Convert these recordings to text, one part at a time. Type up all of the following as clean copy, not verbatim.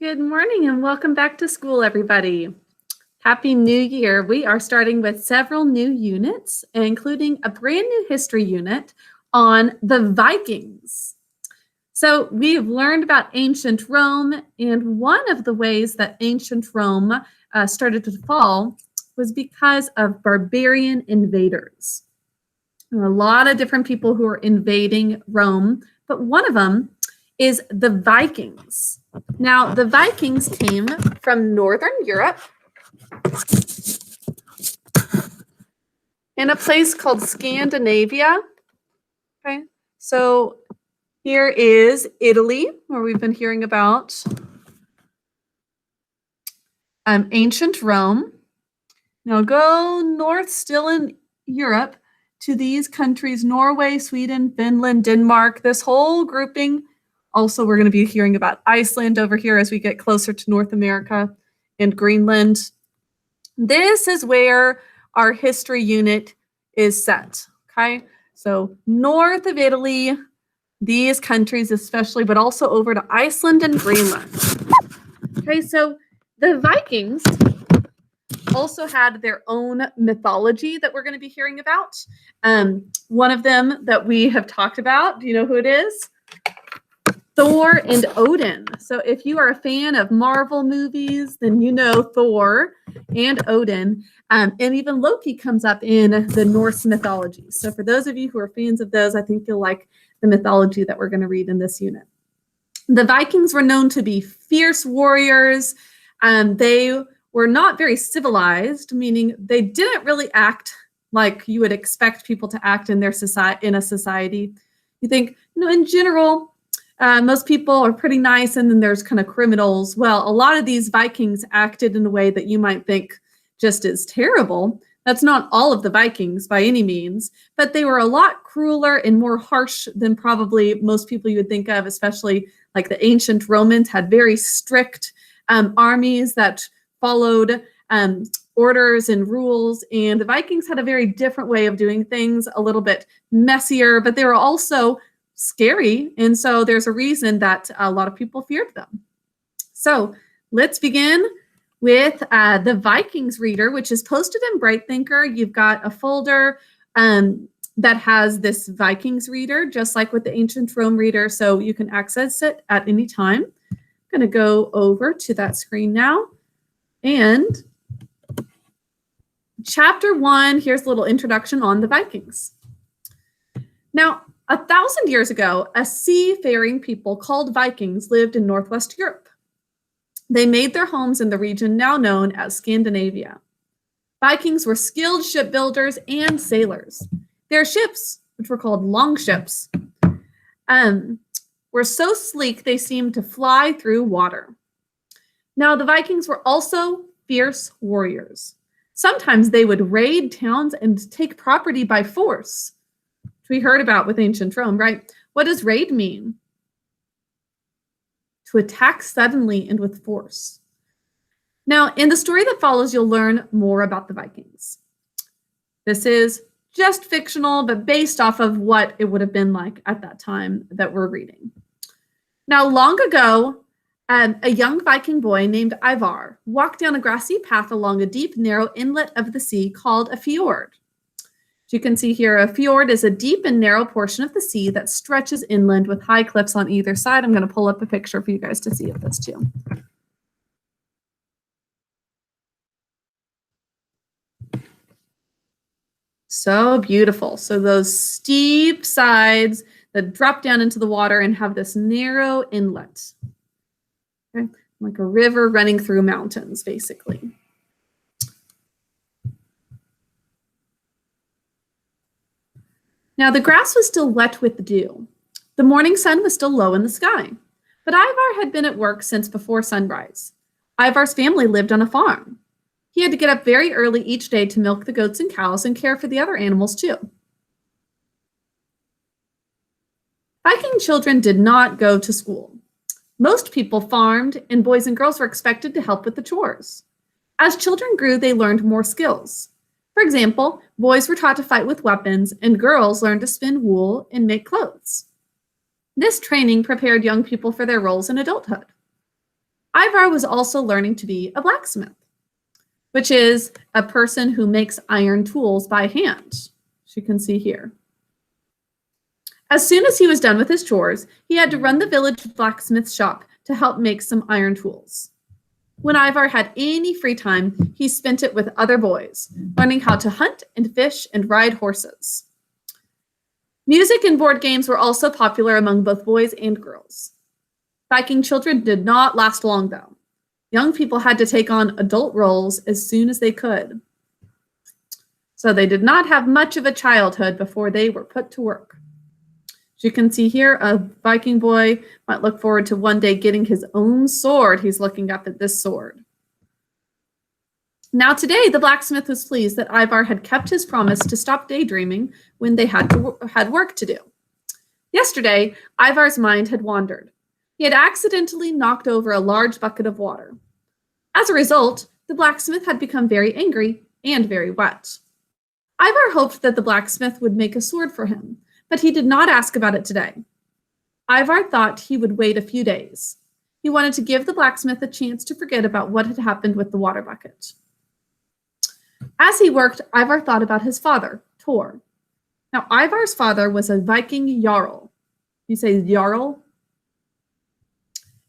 Good morning and welcome back to school, everybody. Happy New Year. We are starting with several new units, including a brand new history unit on the Vikings. So we've learned about ancient Rome, and one of the ways that ancient Rome started to fall was because of barbarian invaders. There were a lot of different people who were invading Rome, but one of them is the Vikings. Now, the Vikings came from Northern Europe in a place called Scandinavia. Okay, so here is Italy, where we've been hearing about ancient Rome. Now go north, still in Europe, to these countries: Norway, Sweden, Finland, Denmark, this whole grouping. Also, we're going to be hearing about Iceland over here as we get closer to North America and Greenland. This is where our history unit is set, okay? So north of Italy, these countries especially, but also over to Iceland and Greenland. Okay, so the Vikings also had their own mythology that we're going to be hearing about. One of them that we have talked about, do you know who it is? Thor and Odin. So if you are a fan of Marvel movies, then you know Thor and Odin. And even Loki comes up in the Norse mythology. So for those of you who are fans of those, I think you'll like the mythology that we're going to read in this unit. The Vikings were known to be fierce warriors. They were not very civilized, meaning they didn't really act like you would expect people to act in their society. In a society, you think, in general, most people are pretty nice, and then there's kind of criminals. Well, a lot of these Vikings acted in a way that you might think just is terrible. That's not all of the Vikings by any means, but they were a lot crueler and more harsh than probably most people you would think of, especially like the ancient Romans had very strict armies that followed orders and rules, and the Vikings had a very different way of doing things, a little bit messier, but they were also scary, and so there's a reason that a lot of people feared them. So let's begin with the Vikings reader, which is posted in Bright Thinker. You've got a folder that has this Vikings reader, just like with the ancient Rome reader, so you can access it at any time. I'm going to go over to that screen now. And chapter 1, here's a little introduction on the Vikings. Now, 1,000 years ago, a seafaring people called Vikings lived in Northwest Europe. They made their homes in the region now known as Scandinavia. Vikings were skilled shipbuilders and sailors. Their ships, which were called longships, were so sleek they seemed to fly through water. Now, the Vikings were also fierce warriors. Sometimes they would raid towns and take property by force, which we heard about with ancient Rome, right? What does raid mean? To attack suddenly and with force. Now, in the story that follows, you'll learn more about the Vikings. This is just fictional, but based off of what it would have been like at that time that we're reading. Now, long ago, a young Viking boy named Ivar walked down a grassy path along a deep, narrow inlet of the sea called a fjord. As you can see here, a fjord is a deep and narrow portion of the sea that stretches inland with high cliffs on either side. I'm going to pull up a picture for you guys to see of this too. So beautiful. So those steep sides that drop down into the water and have this narrow inlet. Okay? Like a river running through mountains, basically. Now, the grass was still wet with the dew. The morning sun was still low in the sky, but Ivar had been at work since before sunrise. Ivar's family lived on a farm. He had to get up very early each day to milk the goats and cows and care for the other animals too. Viking children did not go to school. Most people farmed, and boys and girls were expected to help with the chores. As children grew, they learned more skills. For example, boys were taught to fight with weapons, and girls learned to spin wool and make clothes. This training prepared young people for their roles in adulthood. Ivar was also learning to be a blacksmith, which is a person who makes iron tools by hand, as you can see here. As soon as he was done with his chores, he had to run the village blacksmith shop to help make some iron tools. When Ivar had any free time, he spent it with other boys, learning how to hunt and fish and ride horses. Music and board games were also popular among both boys and girls. Viking children did not last long, though. Young people had to take on adult roles as soon as they could. So they did not have much of a childhood before they were put to work. As you can see here, a Viking boy might look forward to one day getting his own sword. He's looking up at this sword. Now today, the blacksmith was pleased that Ivar had kept his promise to stop daydreaming when they had work to do. Yesterday, Ivar's mind had wandered. He had accidentally knocked over a large bucket of water. As a result, the blacksmith had become very angry and very wet. Ivar hoped that the blacksmith would make a sword for him, but he did not ask about it today. Ivar thought he would wait a few days. He wanted to give the blacksmith a chance to forget about what had happened with the water bucket. As he worked, Ivar thought about his father, Tor. Now, Ivar's father was a Viking jarl. You say jarl?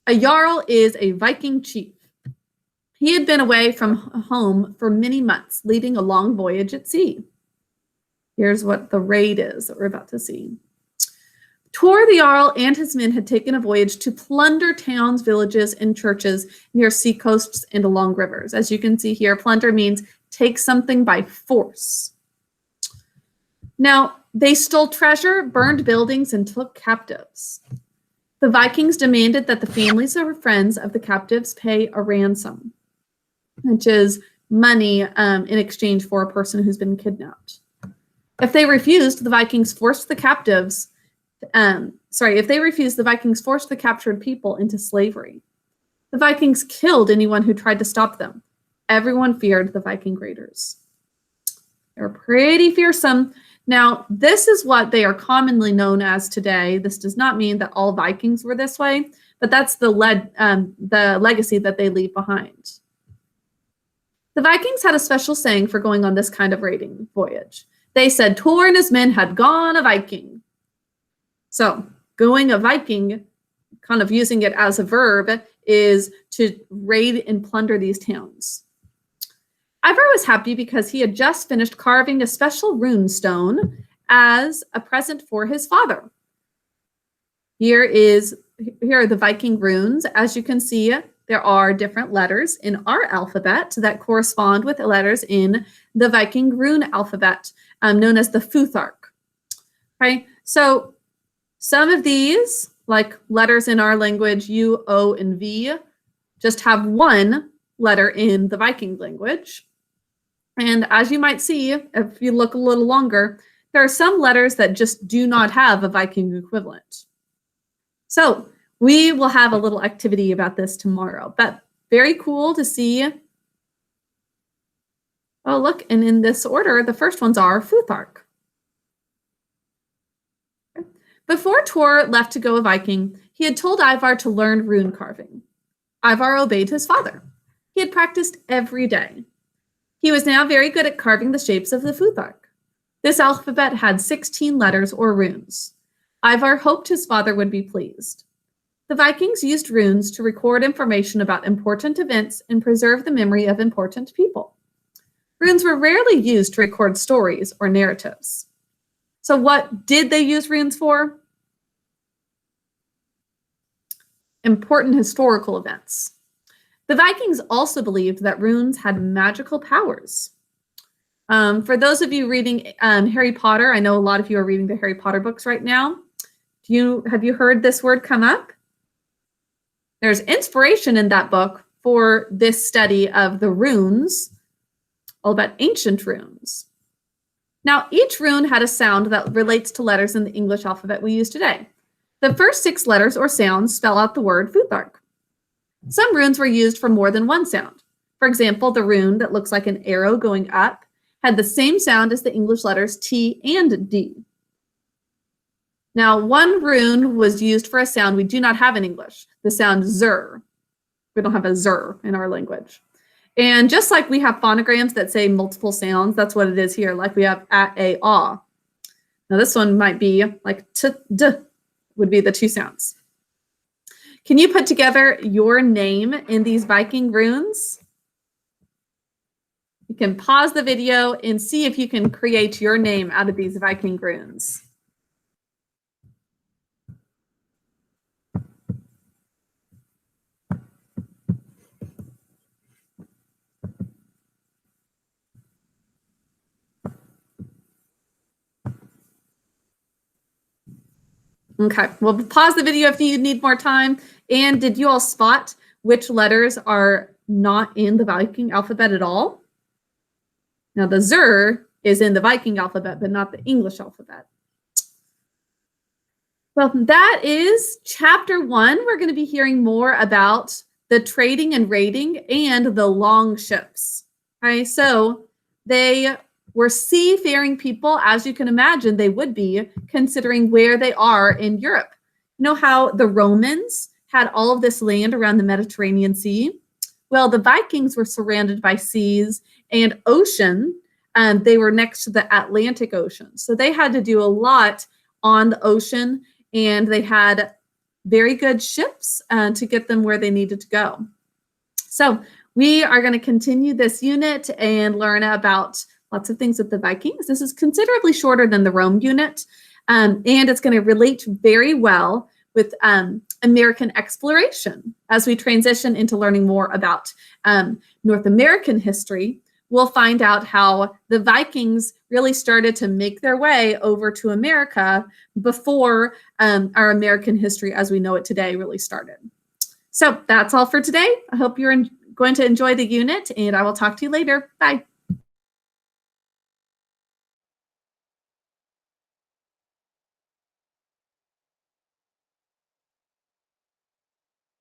A jarl is a Viking chief. He had been away from home for many months, leading a long voyage at sea. Here's what the raid is that we're about to see. Tor the Jarl and his men had taken a voyage to plunder towns, villages, and churches near seacoasts and along rivers. As you can see here, plunder means take something by force. Now, they stole treasure, burned buildings, and took captives. The Vikings demanded that the families or friends of the captives pay a ransom, which is money in exchange for a person who's been kidnapped. If they refused, the Vikings forced the captives. If they refused, the Vikings forced the captured people into slavery. The Vikings killed anyone who tried to stop them. Everyone feared the Viking raiders. They were pretty fearsome. Now, this is what they are commonly known as today. This does not mean that all Vikings were this way, but that's the legacy that they leave behind. The Vikings had a special saying for going on this kind of raiding voyage. They said Tor and his men had gone a Viking. So going a Viking, kind of using it as a verb, is to raid and plunder these towns. Ivar was happy because he had just finished carving a special rune stone as a present for his father. Here are the Viking runes. As you can see, there are different letters in our alphabet that correspond with the letters in the Viking rune alphabet, known as the Futhark. Okay, so some of these, like letters in our language, U, O, and V, just have one letter in the Viking language. And as you might see, if you look a little longer, there are some letters that just do not have a Viking equivalent. So we will have a little activity about this tomorrow, but very cool to see. Oh, look, and in this order, the first ones are Futhark. Before Tor left to go a Viking, he had told Ivar to learn rune carving. Ivar obeyed his father. He had practiced every day. He was now very good at carving the shapes of the Futhark. This alphabet had 16 letters or runes. Ivar hoped his father would be pleased. The Vikings used runes to record information about important events and preserve the memory of important people. Runes were rarely used to record stories or narratives. So what did they use runes for? Important historical events. The Vikings also believed that runes had magical powers. For those of you reading Harry Potter, I know a lot of you are reading the Harry Potter books right now. Have you heard this word come up? There's inspiration in that book for this study of the runes, all about ancient runes. Now, each rune had a sound that relates to letters in the English alphabet we use today. The first 6 letters or sounds spell out the word Futhark. Some runes were used for more than one sound. For example, the rune that looks like an arrow going up had the same sound as the English letters T and D. Now, one rune was used for a sound we do not have in English, the sound zur. We don't have a zer in our language. And just like we have phonograms that say multiple sounds, that's what it is here. Like we have at, a, ah. Now this one might be like t, d would be the two sounds. Can you put together your name in these Viking runes? You can pause the video and see if you can create your name out of these Viking runes. Okay, well, pause the video if you need more time. And did you all spot which letters are not in the Viking alphabet at all? Now, the Zer is in the Viking alphabet, but not the English alphabet. Well, that is chapter 1. We're going to be hearing more about the trading and raiding and the long ships. Okay, so they were seafaring people, as you can imagine they would be, considering where they are in Europe. You know how the Romans had all of this land around the Mediterranean Sea? Well, the Vikings were surrounded by seas and ocean, and they were next to the Atlantic Ocean. So they had to do a lot on the ocean, and they had very good ships to get them where they needed to go. So we are going to continue this unit and learn about lots of things with the Vikings. This is considerably shorter than the Rome unit, and it's going to relate very well with American exploration. As we transition into learning more about North American history, we'll find out how the Vikings really started to make their way over to America before our American history as we know it today really started. So that's all for today. I hope you're going to enjoy the unit, and I will talk to you later. Bye.